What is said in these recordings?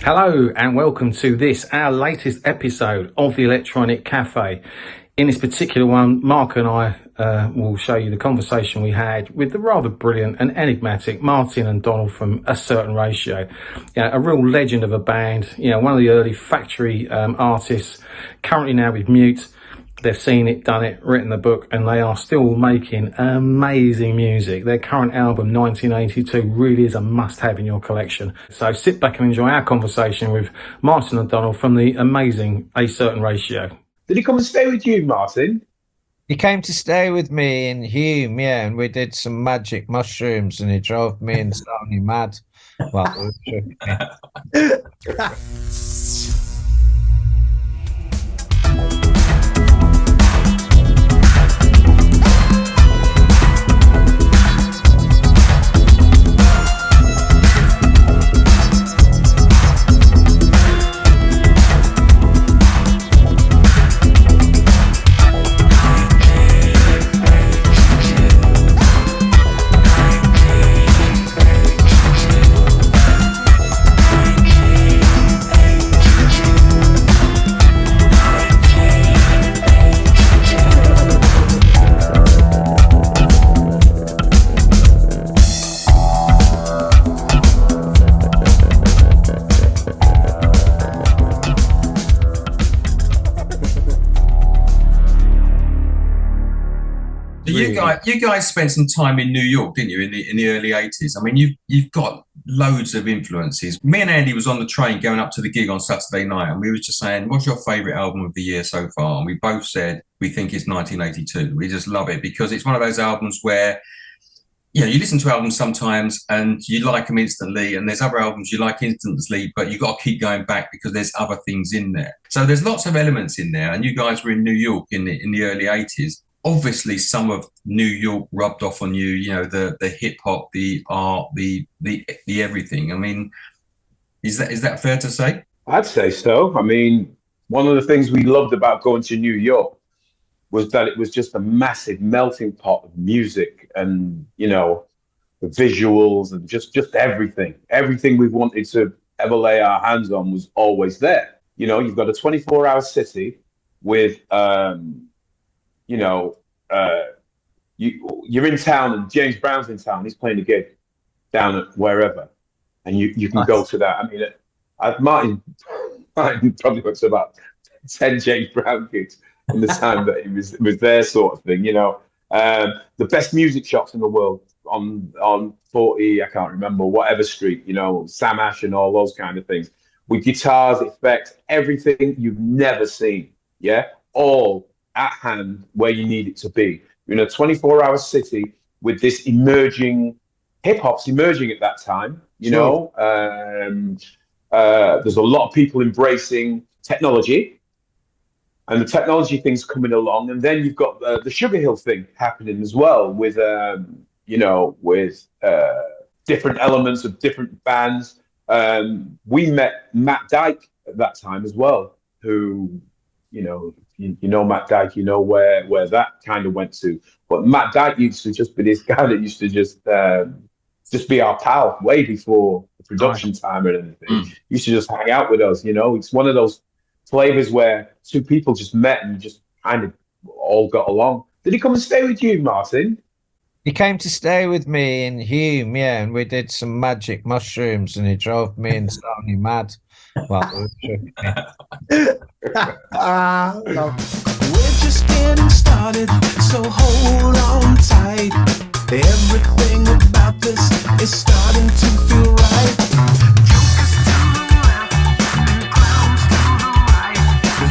Hello and welcome to this, our latest episode of the Electronic Cafe. In this particular one, Mark and I will show you the conversation we had with the rather brilliant and enigmatic Martin and Donald from A Certain Ratio. A real legend of a band, one of the early factory artists, currently now with Mute. They've seen it, done it, written the book, and they are still making amazing music. Their current album, 1982, really is a must-have in your collection. So sit back and enjoy our conversation with Martin and Donald from the amazing A Certain Ratio. Did he come and stay with you, Martin? He came to stay with me in Hume, and we did some magic mushrooms, and he drove me and Sony mad. Well, You guys spent some time in New York, didn't you, in the early 80s? I mean, you've got loads of influences. Me and Andy was on the train going up to the gig on Saturday night, and we were just saying, what's your favourite album of the year so far? And we both said we think it's 1982. We just love it because it's one of those albums where, you listen to albums sometimes and you like them instantly, and there's other albums you like instantly, but you've got to keep going back because there's other things in there. So there's lots of elements in there, and you guys were in New York in the early 80s. Obviously, some of New York rubbed off on you, the hip hop, the art, the everything. I mean, is that fair to say? I'd say so. I mean, one of the things we loved about going to New York was that it was just a massive melting pot of music and, the visuals and just everything. Everything we wanted to ever lay our hands on was always there. You've got a 24-hour city with, you're in town and James Brown's in town. He's playing a gig down at wherever, and you can go to that. I mean, Martin probably went to about 10 James Brown gigs in the time that he was there, sort of thing. The best music shops in the world on 40, I can't remember, whatever street. Sam Ash and all those kind of things with guitars, effects, everything you've never seen. Yeah, all at hand where you need it to be. You're in a 24-hour city with this emerging, hip-hop's emerging at that time, There's a lot of people embracing technology, and the technology thing's coming along, and then you've got the Sugar Hill thing happening as well with, different elements of different bands. We met Matt Dyke at that time as well, who, Matt Dyke, where that kind of went to. But Matt Dyke used to just be this guy that used to just be our pal way before the production time and everything. He used to just hang out with us, It's one of those flavors where two people just met and just kind of all got along. Did he come and stay with you, Martin? he came to stay with me in Hume, and we did some magic mushrooms, and he drove me and Sony mad. Well, We're just getting started, so hold on tight. Everything about this is starting to feel right. Jokers to the left and clowns to the right.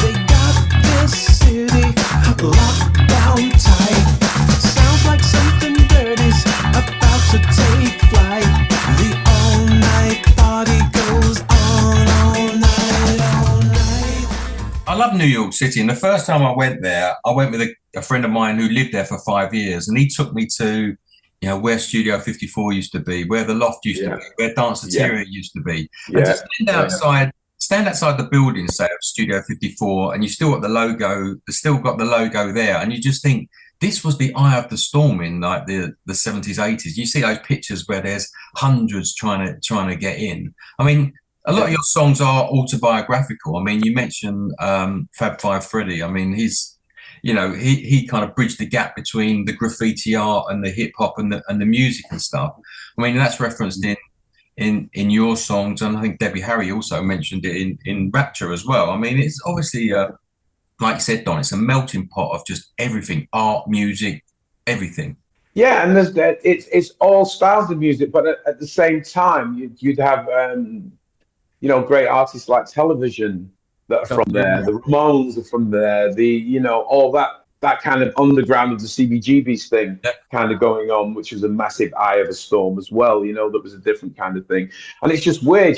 They got this city locked down tight. Sounds like something dirty's about to take flight. The all-night party goes on all night, all night. I love New York City, and the first time I went there, I went with a friend of mine who lived there for 5 years, and he took me to, where Studio 54 used to be, where the Loft used to be, where Danceteria used to be. And to stand outside the building, say, of Studio 54, and you still got the logo there, and you just think, this was the eye of the storm in like the 70s, 80s. You see those pictures where there's hundreds trying to get in. I mean, A lot of your songs are autobiographical. I mean, you mentioned Fab Five Freddy. I mean, he kind of bridged the gap between the graffiti art and the hip hop and the music and stuff. I mean, that's referenced in your songs, and I think Debbie Harry also mentioned it in Rapture as well. I mean, it's obviously like you said, Don, it's a melting pot of just everything: art, music, everything. Yeah, and there's that. It's all styles of music, but at the same time, you'd have great artists like Television that are from there. The Ramones are from there. All that kind of underground of the CBGB's thing kind of going on, which was a massive eye of a storm as well. That was a different kind of thing. And it's just weird,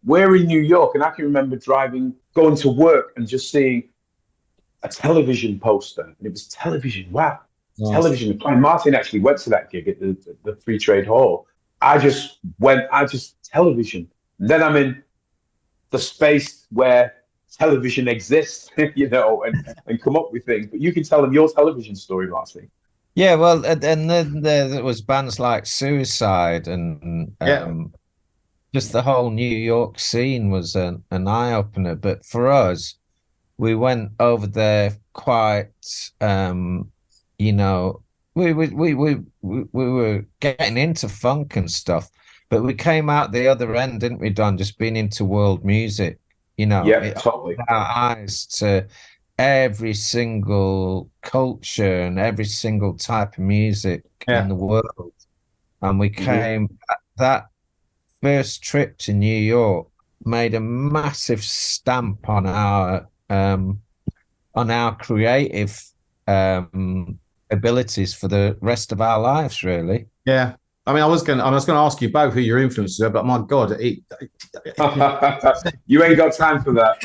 we're in New York, and I can remember going to work and just seeing a Television poster, and it was Television. Wow. Nice. Television. Martin actually went to that gig at the Free Trade Hall. I just Television. And then I'm in the space where television exists, and come up with things. But you can tell them your television story, Martin. Yeah, well, and then there was bands like Suicide, and just the whole New York scene was an eye opener. But for us, we went over there quite. We were getting into funk and stuff, but we came out the other end, didn't we, Don? Just being into world music, totally. Our eyes to every single culture and every single type of music in the world. And we came, that first trip to New York made a massive stamp on our creative abilities for the rest of our lives, really. Yeah, I mean, I was going to ask you both who your influences are, but my God, you ain't got time for that.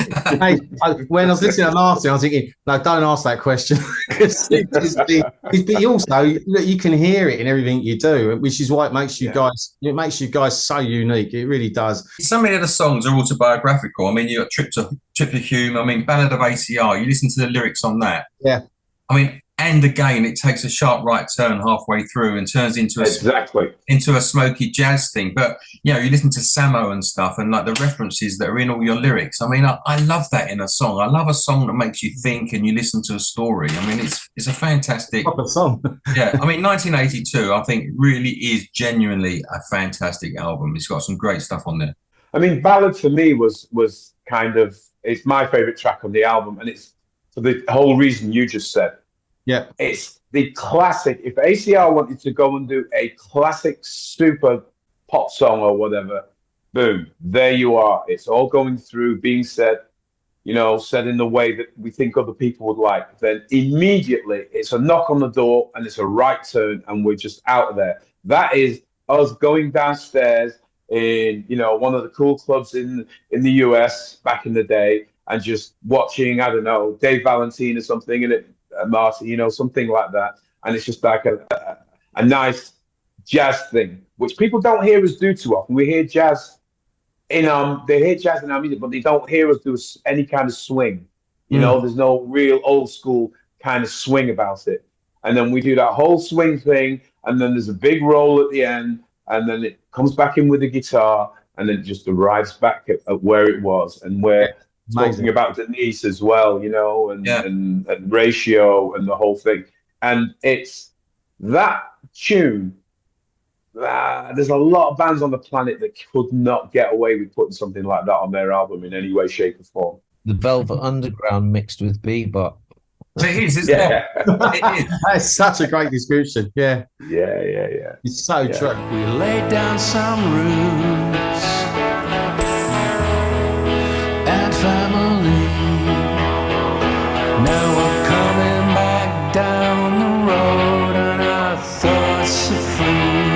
When I was listening to Martin, I was thinking, no, don't ask that question, because but also you can hear it in everything you do, which is why it makes you guys. It makes you guys so unique. It really does. So many of the songs are autobiographical. I mean, you got Trip to Hume. I mean, Ballad of ACR. You listen to the lyrics on that. Yeah. I mean, and again, it takes a sharp right turn halfway through and turns into a smoky jazz thing. But you listen to Samo and stuff, and like the references that are in all your lyrics. I mean, I love that in a song. I love a song that makes you think and you listen to a story. I mean, it's a fantastic song. Yeah, I mean, 1982, I think really is genuinely a fantastic album. It's got some great stuff on there. I mean, Ballad for me was kind of, it's my favorite track on the album, and it's for the whole reason you just said. Yeah, it's the classic. If ACR wanted to go and do a classic super pop song or whatever, boom, there you are. It's all going through, being said, said in the way that we think other people would like. Then immediately it's a knock on the door and it's a right turn, and we're just out of there. That is us going downstairs in one of the cool clubs in the US back in the day, and just watching, I don't know, Dave Valentine or something, and Marty, something like that. And it's just like a nice jazz thing, which people don't hear us do too often. We hear jazz in our music, but they don't hear us do any kind of swing. There's no real old school kind of swing about it. And then we do that whole swing thing, and then there's a big roll at the end, and then it comes back in with the guitar, and then it just arrives back at where it was. And we're talking about Denise as well, and Ratio and the whole thing. And it's that tune. There's a lot of bands on the planet that could not get away with putting something like that on their album in any way, shape, or form. The Velvet Underground mixed with bebop. It is, isn't it? It is. That's such a great description. Yeah. It's so true. We laid down some roots and family. Now we're coming back down the road, and our thoughts are free.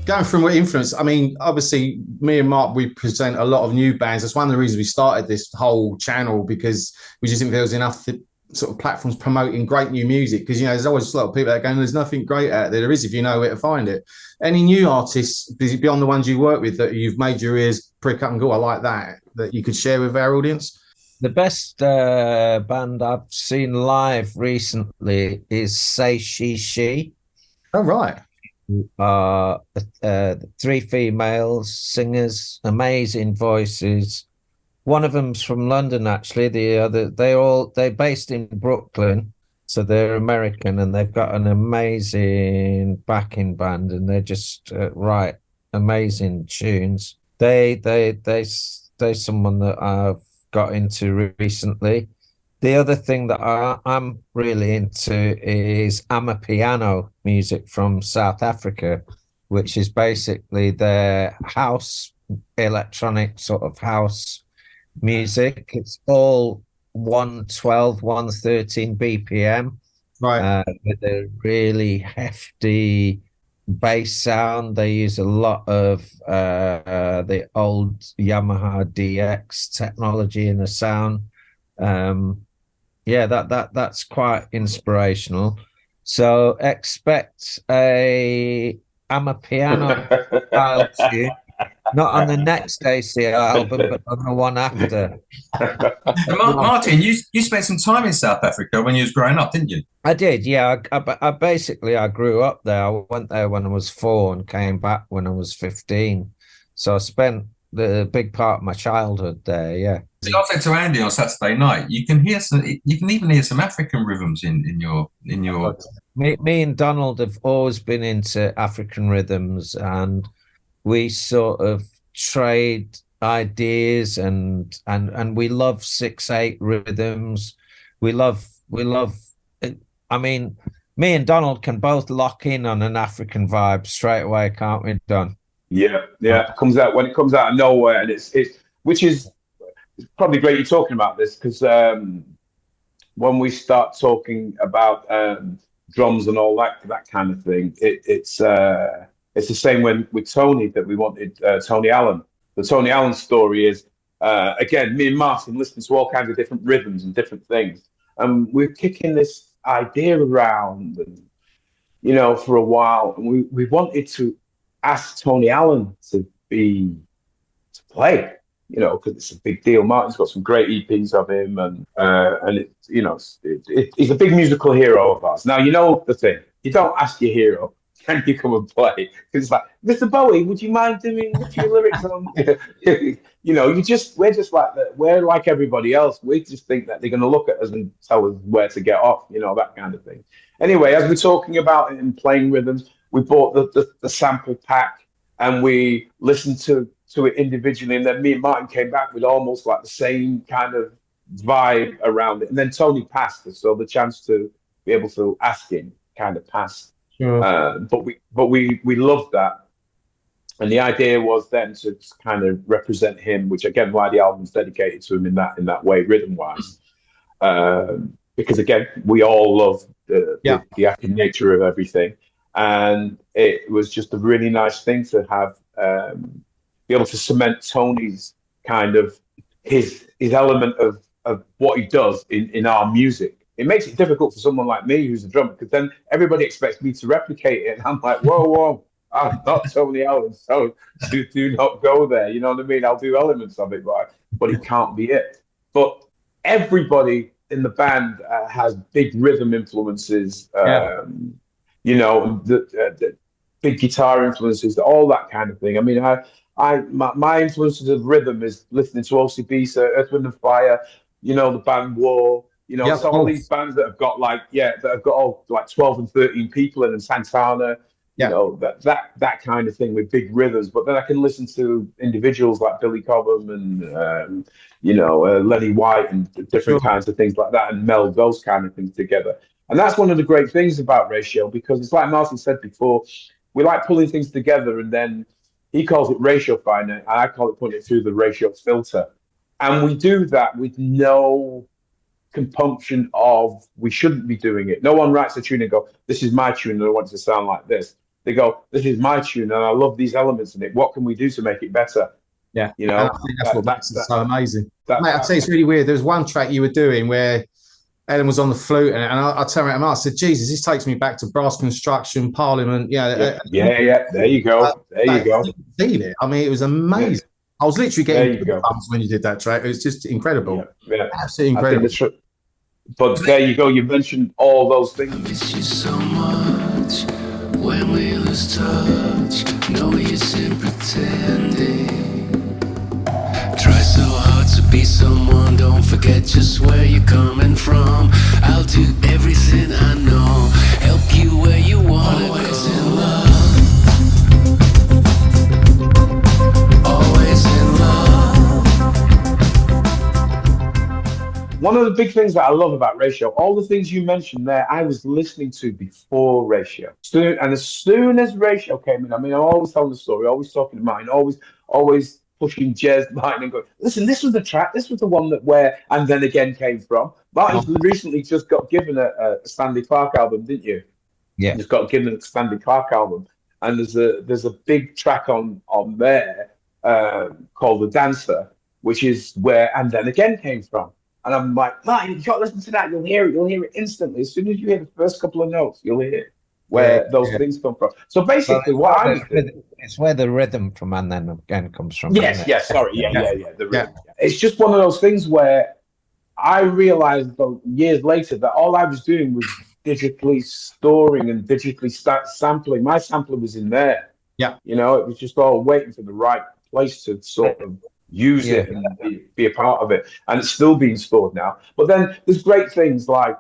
Going from what influence, I mean, obviously, me and Mark, we present a lot of new bands. That's one of the reasons we started this whole channel, because we just didn't feel there was enough sort of platforms promoting great new music. Because, there's always a lot of people that are going, there's nothing great out there. There is if you know where to find it. Any new artists, beyond the ones you work with, that you've made your ears prick up and go, I like that you could share with our audience? The best band I've seen live recently is Say She She. Oh, right. Three females, singers, amazing voices. One of them's from London, actually. They're based in Brooklyn, so they're American, and they've got an amazing backing band, and they're just write amazing tunes. They're someone that I've got into recently. The other thing that I'm really into is amapiano music from South Africa, which is basically their house, electronic sort of house music. It's all 112, 113 BPM, Right. with a really hefty bass sound. They use a lot of the old Yamaha DX technology in the sound. Yeah, that's quite inspirational. So expect a amapiano style tune, not on the next ACR album, but on the one after. Martin, you spent some time in South Africa when you was growing up, didn't you? I did, yeah. I basically grew up there. I went there when I was 4 and came back when I was 15. So I spent the big part of my childhood there, yeah. I said to Andy on Saturday night, you can even hear some African rhythms in your. Me and Donald have always been into African rhythms, and we sort of trade ideas, and we love 6/8 rhythms. We love. I mean, me and Donald can both lock in on an African vibe straight away, can't we, Don? Yeah. It comes out when it comes out of nowhere, and it's which is probably great you're talking about this, because when we start talking about drums and all that kind of thing, it's the same with Tony, that we wanted Tony Allen. The Tony Allen story is again, me and Martin listening to all kinds of different rhythms and different things, and we're kicking this idea around, and for a while, and we wanted to ask Tony Allen to play. Because it's a big deal. Martin's got some great EPs of him, and he's a big musical hero of ours. Now, the thing, you don't ask your hero, can you come and play? Because it's like, Mr. Bowie, would you mind doing a few lyrics on? We're just like that. We're like everybody else. We just think that they're going to look at us and tell us where to get off, that kind of thing. Anyway, as we're talking about it and playing rhythms, we bought the sample pack, and we listened to it individually, and then me and Martin came back with almost like the same kind of vibe around it. And then Tony passed us, so the chance to be able to ask him kind of passed. Sure. But we loved that, and the idea was then to kind of represent him, which again, why the album's dedicated to him in that way, rhythm wise, because again, we all love the African nature of everything, and it was just a really nice thing to have. Be able to cement Tony's kind of his element of what he does in our music. It makes it difficult for someone like me who's a drummer, because then everybody expects me to replicate it, and I'm like, whoa, I'm not Tony Allen, so do not go there. You know what I mean? I'll do elements of it, but it can't be it. But everybody in the band has big rhythm influences. The big guitar influences, all that kind of thing. I mean, my influences of rhythm is listening to OCB, Earth, Wind and Fire, the band War, so all these bands that have got all like 12 and 13 people in, and Santana, that kind of thing with big rhythms. But then I can listen to individuals like Billy Cobham and Lenny White and different kinds of things like that, and meld those kind of things together. And that's one of the great things about Ratio, because it's like Martin said before, we like pulling things together, and then he calls it ratio finding, and I call it putting it through the ratio filter. And we do that with no compunction of we shouldn't be doing it. No one writes a tune and go, this is my tune and I want it to sound like this. They go, this is my tune and I love these elements in it. What can we do to make it better? Yeah. And I think that's what makes it so amazing. Mate, I'll tell you, it's really weird. There was one track you were doing where Ellen was on the flute, and I turned around and I said, Jesus, this takes me back to Brass Construction, Parliament. Yeah. There you go. There you go. Feel it. I mean, it was amazing. I was literally There getting you go. goosebumps when you did that track. It was just incredible. Yeah. Absolutely I think incredible. but there you go. You mentioned all those things. Miss you so much when we lose touch. No use in pretending. Try so hard to be someone. Don't forget just where you're coming from. I'll do everything I know. Help you where you wanna go. Always in love. Always in love. One of the big things that I love about Ratio, all the things you mentioned there, I was listening to before Ratio. And as soon as Ratio came in, I mean, I'm always telling the story, always talking to Martin, always pushing Jez, Martin, and going, listen, this was the track, this was the one that where And Then Again came from. Martin's recently just got given a Stanley Clarke album, didn't you? Yeah. Just got given a Stanley Clarke album. And there's a big track on there called The Dancer, which is where And Then Again came from. And I'm like, Martin, you got to listen to that. You'll hear it instantly. As soon as you hear the first couple of notes, you'll hear where those things come from. So basically, what I was doing, it's where the rhythm from And Then Again comes from. yes, sorry, yeah. The rhythm. It's just one of those things where I realized years later that all I was doing was digitally storing and digitally sampling. My sampler was in there. Yeah. You know, it was just all waiting for the right place to sort of use it and be a part of it, and it's still being stored now. But then there's great things like,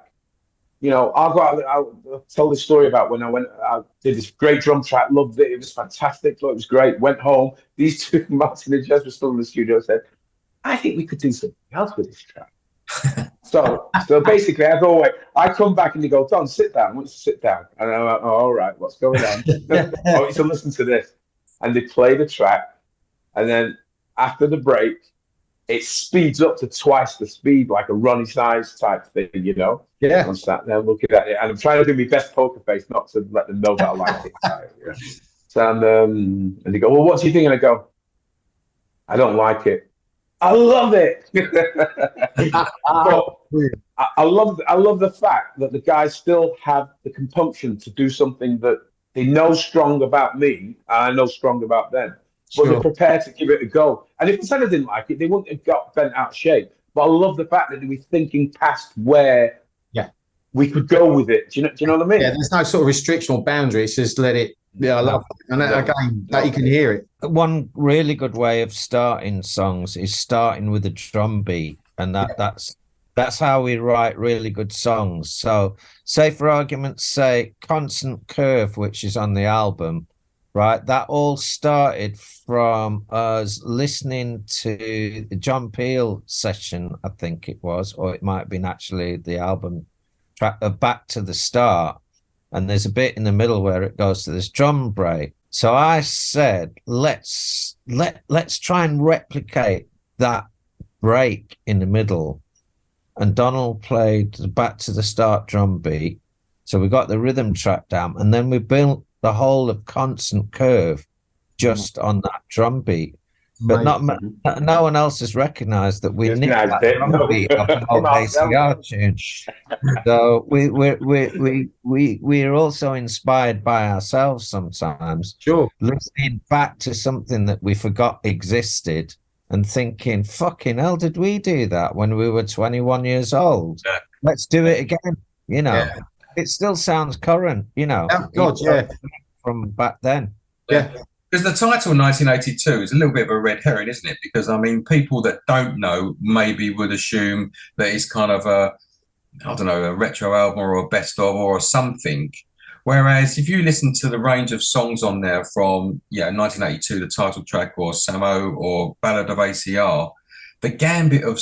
you know, I'll tell this story about when I did this great drum track, loved it, it was fantastic, thought it was great, went home, these two, Martin and Jez, were still in the studio, said, I think we could do something else with this track. so basically I come back and they go, Don, sit down. I want you to sit down. And I'm like, oh, all right, what's going on? I want you to listen to this. And they play the track, and then after the break, it speeds up to twice the speed, like a Ronnie Size type thing, you know? Yeah. I'm sat there looking at it, and I'm trying to do my best poker face, not to let them know that I like it. Yeah. So, and they go, well, what do you think? And I go, I don't like it. I love it. But I love the fact that the guys still have the compunction to do something that they know strong about me, and I know strong about them. But they're prepared to give it a go. And if they said I didn't like it, they wouldn't have got bent out of shape. But I love the fact that they were thinking past where we could go with it. Do you know what I mean? Yeah, there's no sort of restriction or boundary. It's just let it. Yeah, I love it. And again, that you can hear it. One really good way of starting songs is starting with a drum beat, and that's how we write really good songs. So, say for argument's sake, Constant Curve, which is on the album, right? That all started from us listening to the John Peel session, I think it was, or it might have been actually the album track of Back to the Start. And there's a bit in the middle where it goes to this drum break. So I said, let's try and replicate that break in the middle. And Donald played the Back to the Start drum beat. So we got the rhythm track down, and then we built the whole of Constant Curve just on that drum beat. But no one else has recognised that we nicked that drum beat off the whole ACR tune. So we're also inspired by ourselves sometimes. Sure. Listening back to something that we forgot existed and thinking, fucking hell, did we do that when we were 21 years old? Yeah. Let's do it again. You know, it still sounds current, you know. Oh, God, from back then. Yeah. Because the title 1982 is a little bit of a red herring, isn't it? Because, I mean, people that don't know maybe would assume that it's kind of a retro album or a best of or something. Whereas if you listen to the range of songs on there from 1982, the title track, or Samo, or Ballad of ACR, the gambit of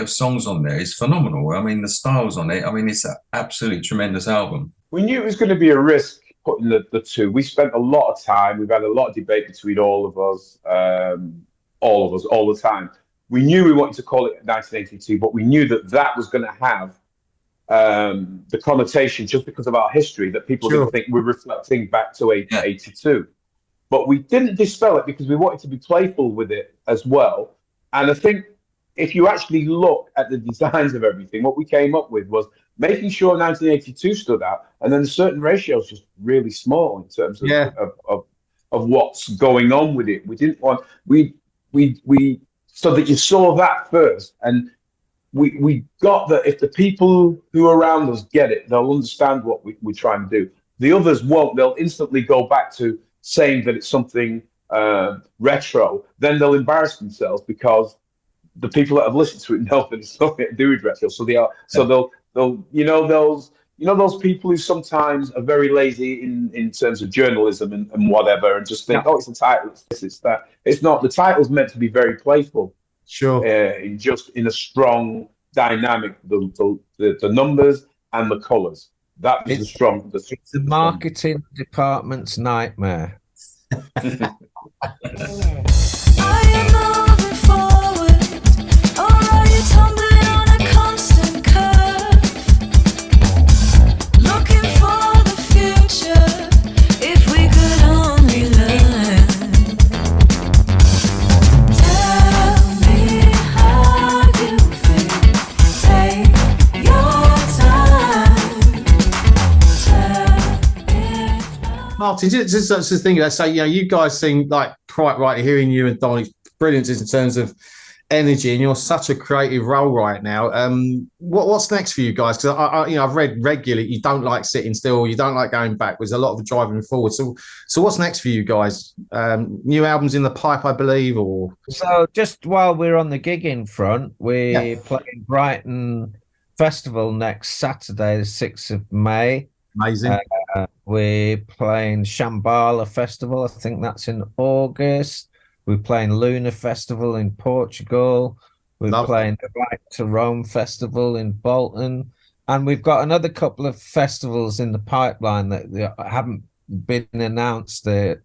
songs on there is phenomenal. I mean, the styles on it, I mean, it's an absolutely tremendous album. We knew it was going to be a risk putting the two. We spent a lot of time. We've had a lot of debate between all of us all the time. We knew we wanted to call it 1982, but we knew that was going to have the connotation, just because of our history, that people are going to think we're reflecting back to 82. But we didn't dispel it because we wanted to be playful with it as well. And I think if you actually look at the designs of everything, what we came up with was making sure 1982 stood out, and then the certain ratios just really small in terms of what's going on with it. We didn't want so that you saw that first, and we got that if the people who are around us get it, they'll understand what we try and do. The others won't. They'll instantly go back to saying that it's something retro. Then they'll embarrass themselves because the people that have listened to it know that it's nothing to do with retro. So they'll those people who sometimes are very lazy in terms of journalism and whatever, and just think, oh, it's the title, it's this, it's that. It's not. The title's meant to be very playful. Sure. In a strong dynamic, the numbers and the colours. That was It's the marketing department's nightmare. Are you moving forward, or are you tumbling on a constant curve? Looking for the future, if we could only learn. Tell me how you feel. Take your time. Martin, just the thing about say, you guys seem like quite right hearing you and Donnie's brilliance in terms of energy, and you're such a creative role right now. What's next for you guys? Because I've read regularly you don't like sitting still, you don't like going backwards. A lot of driving forward. So what's next for you guys? New albums in the pipe, I believe, or so. Just while we're on the gigging front, we're playing Brighton Festival next Saturday, the 6th of May. Amazing. We're playing Shambhala Festival. I think that's in August. We're playing Luna Festival in Portugal. We're playing the Right to Rome Festival in Bolton. And we've got another couple of festivals in the pipeline that haven't been announced. The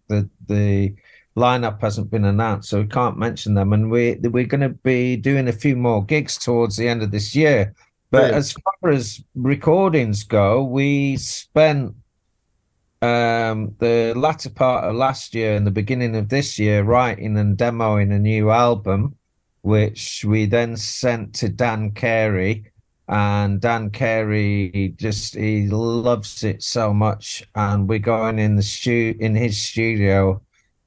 lineup hasn't been announced, so we can't mention them. And we're going to be doing a few more gigs towards the end of this year. But as far as recordings go, we spent the latter part of last year and the beginning of this year writing and demoing a new album, which we then sent to Dan Carey. And Dan Carey he loves it so much. And we're going in his studio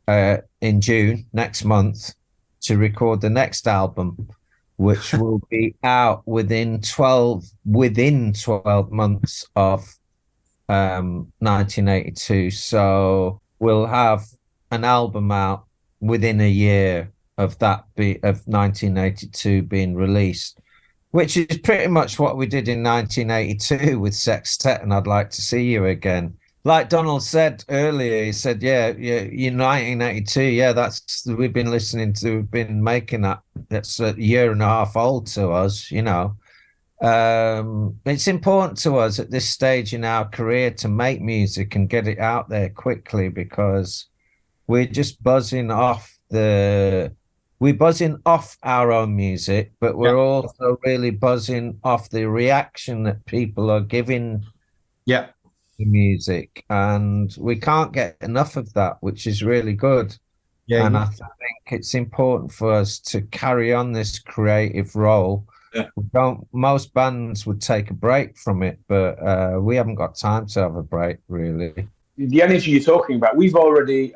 in June next month to record the next album, which will be out within 12 months of 1982. So we'll have an album out within a year of of 1982 being released, which is pretty much what we did in 1982 with Sextet and I'd Like to See You Again. Like Donald said earlier, he said, yeah, in 1982, we've been listening to, we've been making that. That's a year and a half old to us, It's important to us at this stage in our career to make music and get it out there quickly, because we're just buzzing off our own music, but we're also really buzzing off the reaction that people are giving the music, and we can't get enough of that, which is really good. I think it's important for us to carry on this creative role. Most bands would take a break from it, but we haven't got time to have a break, really. The energy you're talking about, we've already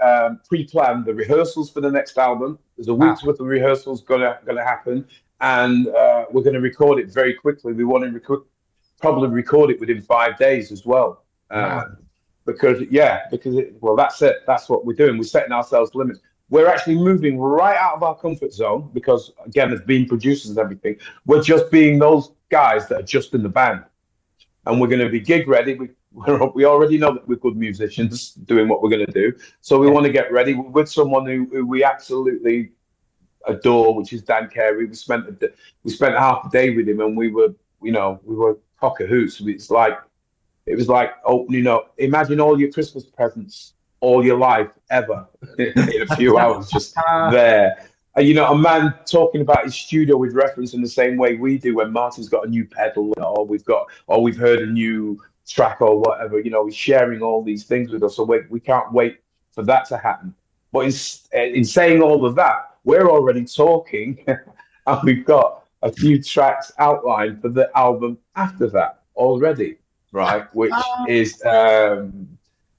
pre-planned the rehearsals for the next album. There's a week's worth of rehearsals gonna happen, and we're going to record it very quickly. We want to probably record it within 5 days as well. That's it. That's what we're doing. We're setting ourselves limits. We're actually moving right out of our comfort zone because, again, as being producers and everything, we're just being those guys that are just in the band. And we're going to be gig ready. We already know that we're good musicians doing what we're going to do. So we want to get ready with someone who we absolutely adore, which is Dan Carey. We spent half a day with him, and we were cock-a-hoots. It was like opening up. Imagine all your Christmas presents all your life ever in a few hours, just there. A man talking about his studio with reference in the same way we do when Martin's got a new pedal, or we've heard a new track or whatever. He's sharing all these things with us, so we can't wait for that to happen. But in saying all of that, we're already talking, and we've got a few tracks outlined for the album after that already, right? Which is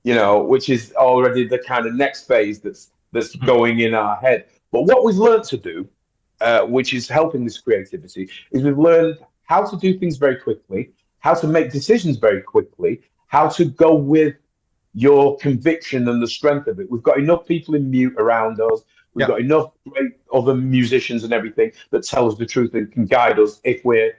which is already the kind of next phase that's going in our head. But what we've learned to do, which is helping this creativity, is we've learned how to do things very quickly, how to make decisions very quickly, how to go with your conviction and the strength of it. We've got enough people in mute around us. We've got enough great other musicians and everything that tell us the truth and can guide us if we've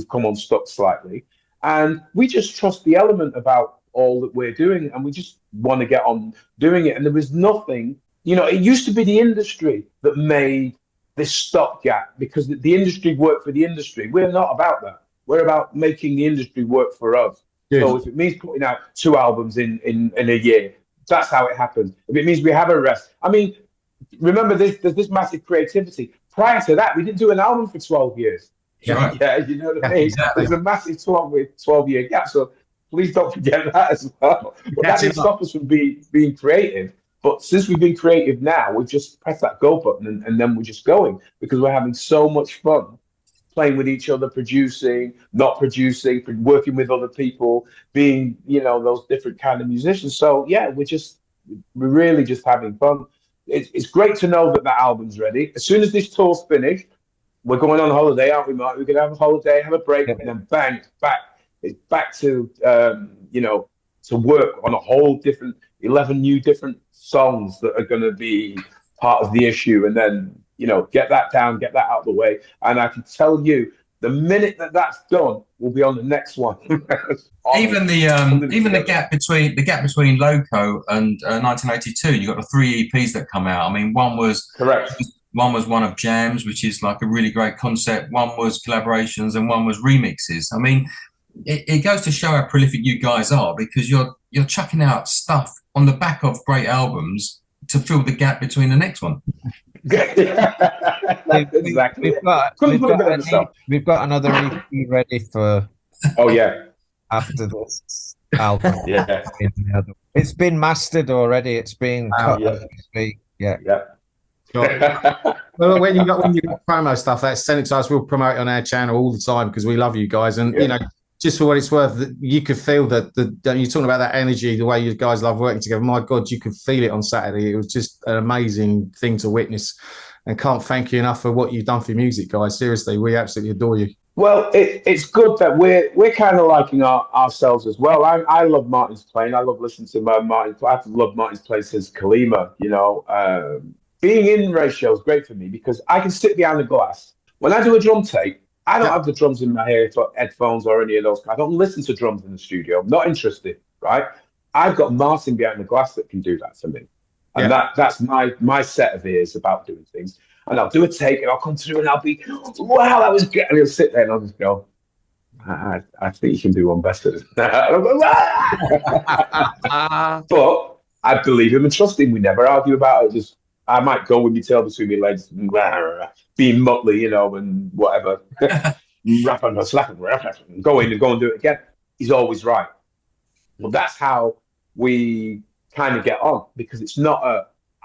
come unstuck slightly. And we just trust the element about all that we're doing, and we just want to get on doing it. And there was nothing, it used to be the industry that made this stopgap, because the industry worked for the industry. We're not about that. We're about making the industry work for us. Good. So if it means putting out 2 albums in a year, that's how it happens. If it means we have a rest, I mean, remember there's this massive creativity. Prior to that, we didn't do an album for 12 years. Right. Yeah, you know what I mean? Exactly. There's a massive 12-year gap. So please don't forget that as well. But that didn't stop us from being creative. But since we've been creative now, we've just pressed that go button and then we're just going, because we're having so much fun playing with each other, producing, not producing, working with other people, being, those different kind of musicians. So yeah, we're really just having fun. It's great to know that album's ready. As soon as this tour's finished, we're going on holiday, aren't we, Mark? We're going to have a holiday, have a break, and then bang, back. It's back to, to work on a whole different 11 new different songs that are going to be part of the issue, and then get that down, get that out of the way. And I can tell you, the minute that's done, we'll be on the next one. Even the gap between Loco and 1982, you got the 3 EPs that come out. I mean, one was correct. One was one of jams, which is like a really great concept. One was collaborations, and one was remixes. I mean, it goes to show how prolific you guys are, because you're chucking out stuff on the back of great albums to fill the gap between the next one. Exactly. We've got another EP ready for. Oh yeah. After this album. Yeah. It's been mastered already. It's been cut. Yeah. Well, when you got promo stuff, send it to us. We'll promote it on our channel all the time, because we love you guys. And just for what it's worth, you could feel that you're talking about that energy, the way you guys love working together. My God, you could feel it on Saturday. It was just an amazing thing to witness, and can't thank you enough for what you've done for music, guys. Seriously, we absolutely adore you. Well, it's good that we're kind of liking ourselves as well. I love Martin's playing. I love listening to Martin. I've loved Martin's playing since Kalima. Being in ratio is great for me, because I can sit behind the glass. When I do a drum take, I don't have the drums in my headphones or any of those. I don't listen to drums in the studio. I'm not interested, right? I've got Martin behind the glass that can do that for me. And that's my set of ears about doing things. And I'll do a take, and I'll come through, and I'll be, wow, that was good. And he'll sit there, and I'll just go, I think you can do one better than that. And I'll go, but I believe him and trust him. We never argue about it. I might go with my tail between my legs, being Motley, and whatever. Rap and slap and go in and go and do it again. He's always right. Well, that's how we kind of get on, because it's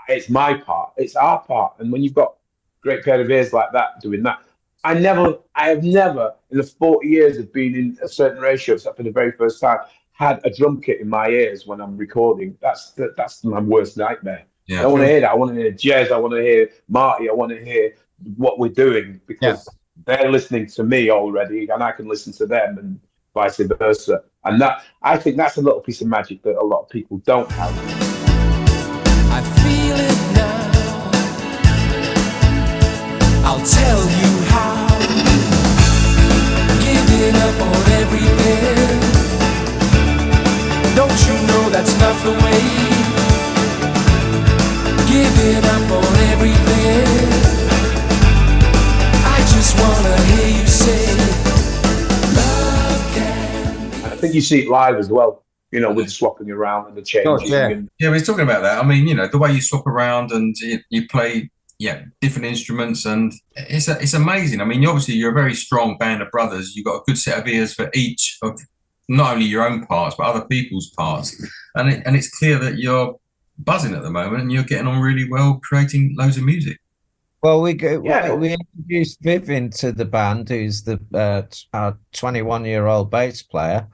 it's my part, it's our part. And when you've got a great pair of ears like that doing that, I have never in the 40 years of being in a certain ratio, except for the very first time, had a drum kit in my ears when I'm recording. That's my worst nightmare. Yeah, I don't want to hear that. I want to hear Jez. I want to hear Marty. I want to hear what we're doing, because they're listening to me already, and I can listen to them, and vice versa. And I think that's a little piece of magic that a lot of people don't have. I feel it now. I'll tell you how. Giving up on everything. Don't you know that's not the way? Giving up on everything. I just wanna hear you say, love can. I think you see it live as well, with the swapping around and the changing. Yeah, we're talking about that. I mean, the way you swap around and you play different instruments, and it's amazing. I mean, obviously you're a very strong band of brothers. You've got a good set of ears for each of not only your own parts but other people's parts, and it's clear that you're buzzing at the moment, and you're getting on really well, creating loads of music. Well, we introduced Viv into the band, who's our 21-year-old bass player.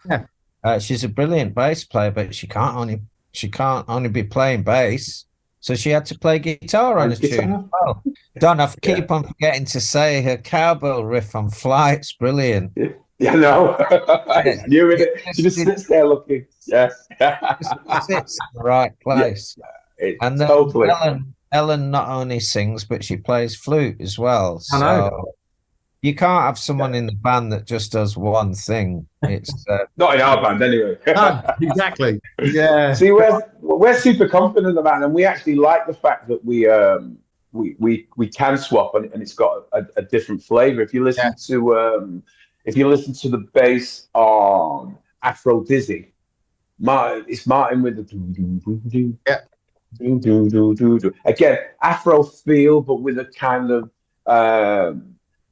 She's a brilliant bass player, but she can't only be playing bass. So she had to play guitar on a tune as well. Don, I keep on forgetting to say her cowbell riff on Flight's brilliant. Yeah, no. You're in it. She just sits there looking. Yeah. Sits in the right place. Yeah, and then totally. Ellen not only sings, but she plays flute as well. I know. You can't have someone in the band that just does one thing. It's not in our band anyway. Exactly. Yeah. See, we're super confident about it, and we actually like the fact that we can swap, and it's got a different flavor. If you listen to the bass on Afro Dizzy, it's Martin with the do. Again, Afro feel, but with a kind of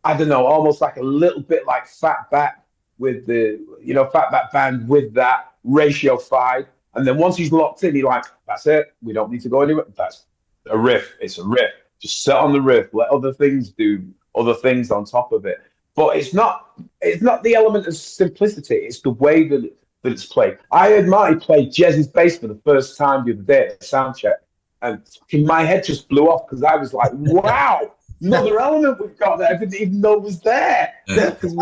I don't know, almost like a little bit like Fatback with the Fatback Band with that ratio 5. And then once he's locked in, he's like, that's it. We don't need to go anywhere. That's a riff. It's a riff. Just sit on the riff. Let other things do other things on top of it. But it's not the element of simplicity. It's the way that it's played. I heard Marty play Jez's bass for the first time the other day at the sound check, and my head just blew off because I was like, wow, another element we've got that I didn't even know was there. Because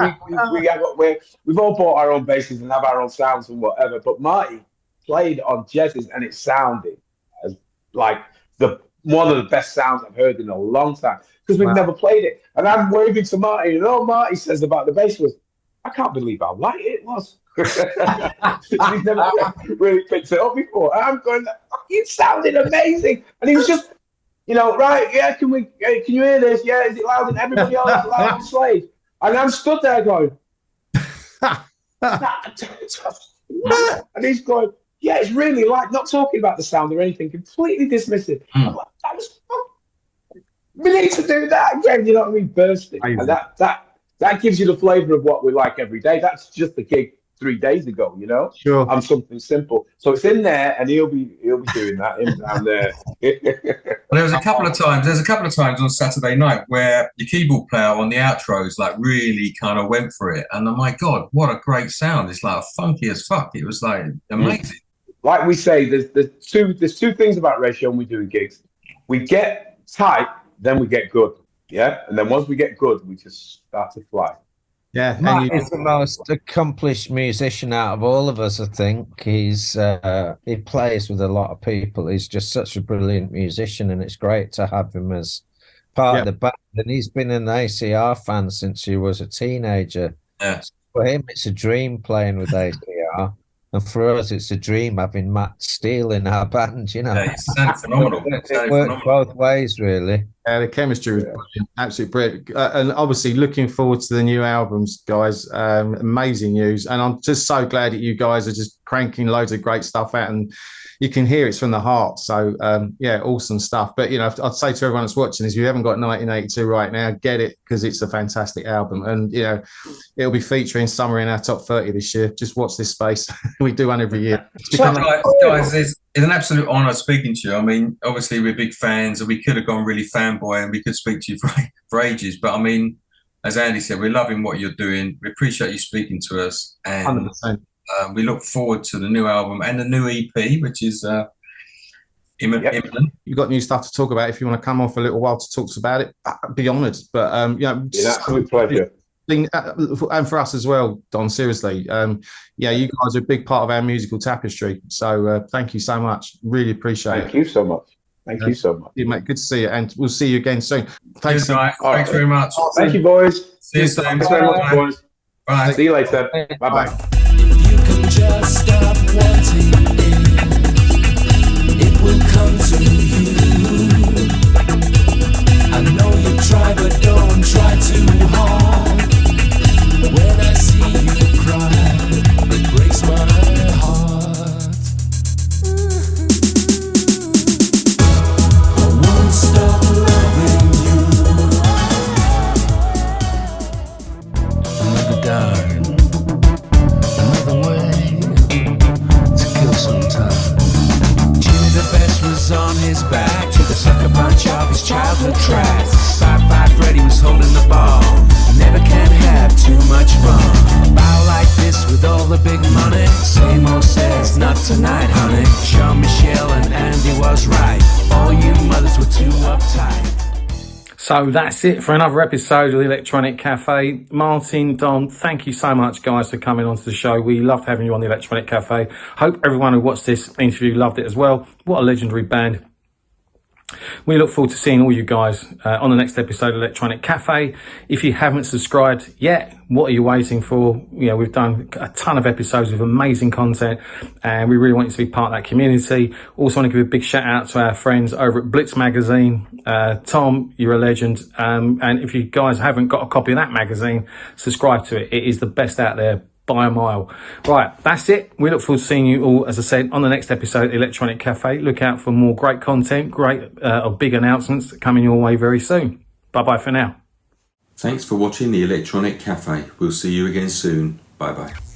we've all bought our own basses and have our own sounds and whatever. But Marty played on Jez's and it sounded as like one of the best sounds I've heard in a long time. Because we've never played it. And I'm waving to Marty, and all Marty says about the bass was, I can't believe how light it was. He's never really picked it up before. And I'm going, it sounded amazing. And he was just, right, yeah, can you hear this? Yeah, is it loud? And everybody else is loud and slave. And I'm stood there going, and he's going, yeah, it's really light, not talking about the sound or anything, completely dismissive. I'm like, we need to do that again, you know what I mean? Bursting. And that gives you the flavour of what we like every day. That's just the gig 3 days ago, Sure. On something simple. So it's in there, and he'll be doing that in down there. Well, there's a couple of times on Saturday night where your keyboard player on the outros like really kind of went for it, and oh my God, what a great sound! It's like funky as fuck. It was like amazing. Like we say, there's two things about Ratio when we do gigs. We get tight, then we get good. Yeah, and then once we get good, we just start to fly. Yeah, Matt is the most accomplished musician out of all of us, I think. He plays with a lot of people. He's just such a brilliant musician, and it's great to have him as part of the band. And he's been an ACR fan since he was a teenager. Yeah. So for him, it's a dream playing with ACR. And for us, it's a dream having Matt Steele in our band, Yeah, it sounded phenomenal. It worked both ways, really. The chemistry was brilliant, absolutely brilliant. And obviously looking forward to the new albums, guys. Amazing news. And I'm just so glad that you guys are just cranking loads of great stuff out, and you can hear it's from the heart. So, awesome stuff. But, I'd say to everyone that's watching this, if you haven't got 1982 right now, get it, because it's a fantastic album. And, it'll be featuring somewhere in our top 30 this year. Just watch this space. We do one every year. Guys, it's an absolute honour speaking to you. I mean, obviously we're big fans, and we could have gone really fanboy and we could speak to you for ages. But, I mean, as Andy said, we're loving what you're doing. We appreciate you speaking to us. And 100%. We look forward to the new album and the new EP, which is imminent. You've got new stuff to talk about. If you want to come on for a little while to talk about it, I'd be honoured. But it's an absolute pleasure. And for us as well, Don, seriously. You guys are a big part of our musical tapestry. So thank you so much. Really appreciate it. Thank you so much. Thank you so much. Mate, good to see you. And we'll see you again soon. Thanks, Thanks very much. Thank you, boys. See you soon. Thanks very much, boys. Bye. See you later. Bye-bye. You can just stop wanting it will come to you. I know you try, but don't try too hard. When I see you cry, it breaks my heart. I won't stop loving you. Another dime. Another way to kill some time. Jimmy the Best was on his back to the sucker punch of his childhood tracks. Sci-Fi Freddy was holding the ball. Never can have too much fun. Bow like this with all the big money. Same old says, not tonight, honey. Jean-Michel and Andy was right. All you So that's it for another episode of the Electronic Cafe. Martin, Don, thank you so much, guys, for coming onto the show. We loved having you on the Electronic Cafe. Hope everyone who watched this interview loved it as well. What a legendary band. We look forward to seeing all you guys on the next episode of Electronic Cafe. If you haven't subscribed yet, what are you waiting for? You know, we've done a ton of episodes with amazing content, and we really want you to be part of that community. Also want to give a big shout out to our friends over at Blitz Magazine. Tom, you're a legend. And if you guys haven't got a copy of that magazine, subscribe to it. It is the best out there by a mile. Right, that's it. We look forward to seeing you all, as I said, on the next episode of the Electronic Cafe. Look out for more great content, big announcements coming your way very soon. Bye-bye for now. Thanks for watching the Electronic Cafe. We'll see you again soon. Bye-bye.